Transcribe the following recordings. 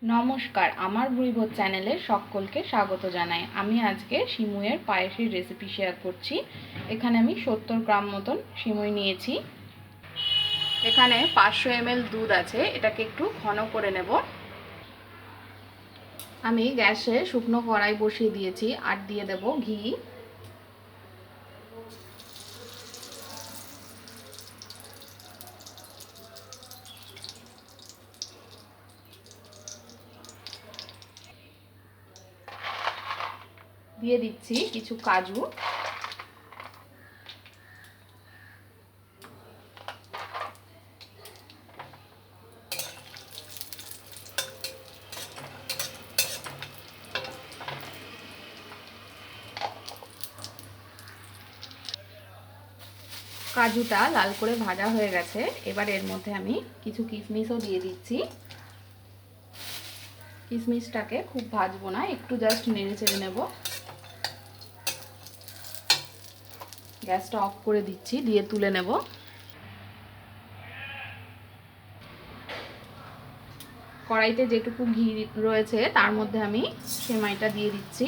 নমস্কার, আমার ভুরিভোজ চ্যানেলে সকলকে স্বাগত জানাই। আমি আজকে সিমুইয়ের পায়েসের রেসিপি শেয়ার করছি। এখানে আমি 70 গ্রাম মতন সিমুই নিয়েছি। এখানে 500 ml দুধ আছে, এটাকে একটু ঘন করে নেব। আমি গ্যাসে শুকনো কড়াই বসিয়ে দিয়েছি আর দিয়ে দেব ঘি। দিয়ে দিচ্ছি কিছু কাজু, কাজুটা লাল করে ভাজা হয়ে গেছে। এবার এর মধ্যে আমি কিছু কিশমিশও দিয়ে দিচ্ছি। কিশমিশটাকে খুব ভাজবো না, একটু জাস্ট নেড়ে চেড়ে নেব। গ্যাসটা অফ করে দিচ্ছি, দিয়ে তুলে নেব। কড়াইতে যেটুকু ঘি রয়েছে তার মধ্যে আমি সেমাইটা দিয়ে দিচ্ছি।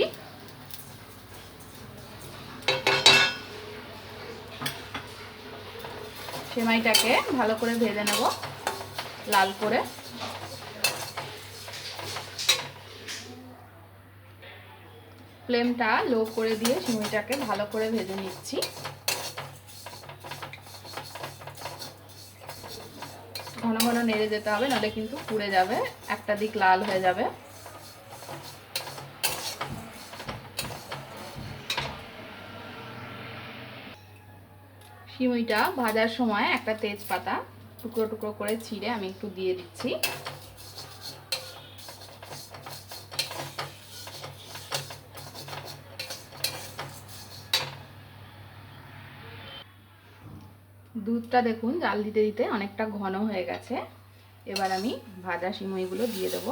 সেমাইটাকে ভালো করে ভেজে নেব লাল করে। ফ্লেমটা লো করে দিয়ে সেমাইটাকে ভালো করে ভেজে নিচ্ছি। ঘন ঘন নেড়ে যেতে হবে, নাহলে কিন্তু পুড়ে যাবে, একটা দিক লাল হয়ে যাবে। সিমুইটা ভাজার সময় একটা তেজপাতা টুকরো টুকরো করে ছিঁড়ে আমি একটু দিয়ে দিচ্ছি। দুধটা দেখুন জাল দিতে দিতে অনেকটা ঘন হয়ে গেছে। এবার আমি ভাজা সিমুইগুলো দিয়ে দেব।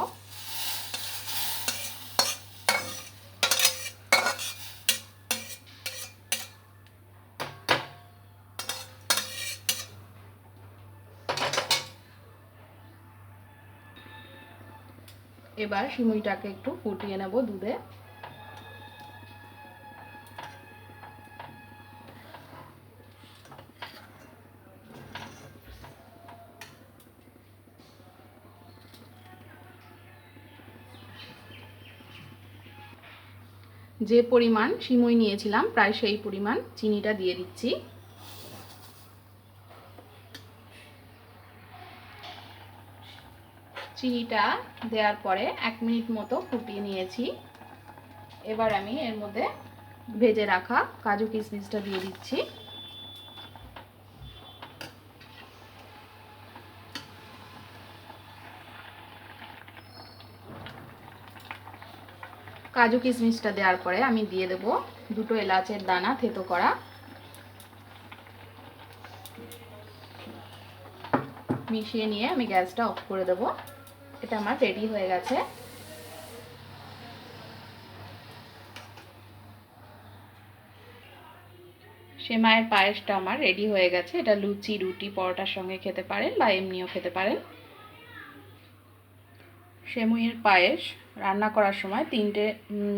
এবার সিমুইটাকে একটু ফুটিয়ে নেব দুধে। যে পরিমাণ সিমুই নিয়েছিলাম প্রায় সেই পরিমাণ চিনিটা দিয়ে দিচ্ছি। চিনিটা দেওয়ার পরে 1 মিনিট মতো ফুটিয়ে নিয়েছি। এবার আমি এর মধ্যে ভেজে রাখা কাজু কিশমিশটা দিয়ে দিচ্ছি। কাজু কিশমিশটা দেওয়ার পরে আমি দিয়ে দেব 2টো এলাচের দানা থেতো করা। মিশিয়ে নিয়ে আমি গ্যাসটা অফ করে দেব। এটা আমার রেডি হয়ে গেছে। সেমাইয়ের পায়েসটা আমার রেডি হয়ে গেছে। এটা লুচি, রুটি, পরোটার সঙ্গে খেতে পারেন বা এমনিও খেতে পারেন। সেমুইয়ের পায়েস রান্না করার সময় 3টে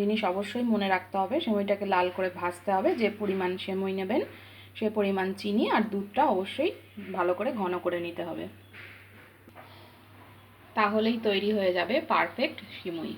জিনিস অবশ্যই মনে রাখতে হবে। সেমুইটাকে লাল করে ভাজতে হবে, যে পরিমাণ সেমুই নেবেন সে পরিমাণ চিনি, আর দুধটা অবশ্যই ভালো করে ঘন করে নিতে হবে। তাহলেই তৈরি হয়ে যাবে পারফেক্ট সিমুই।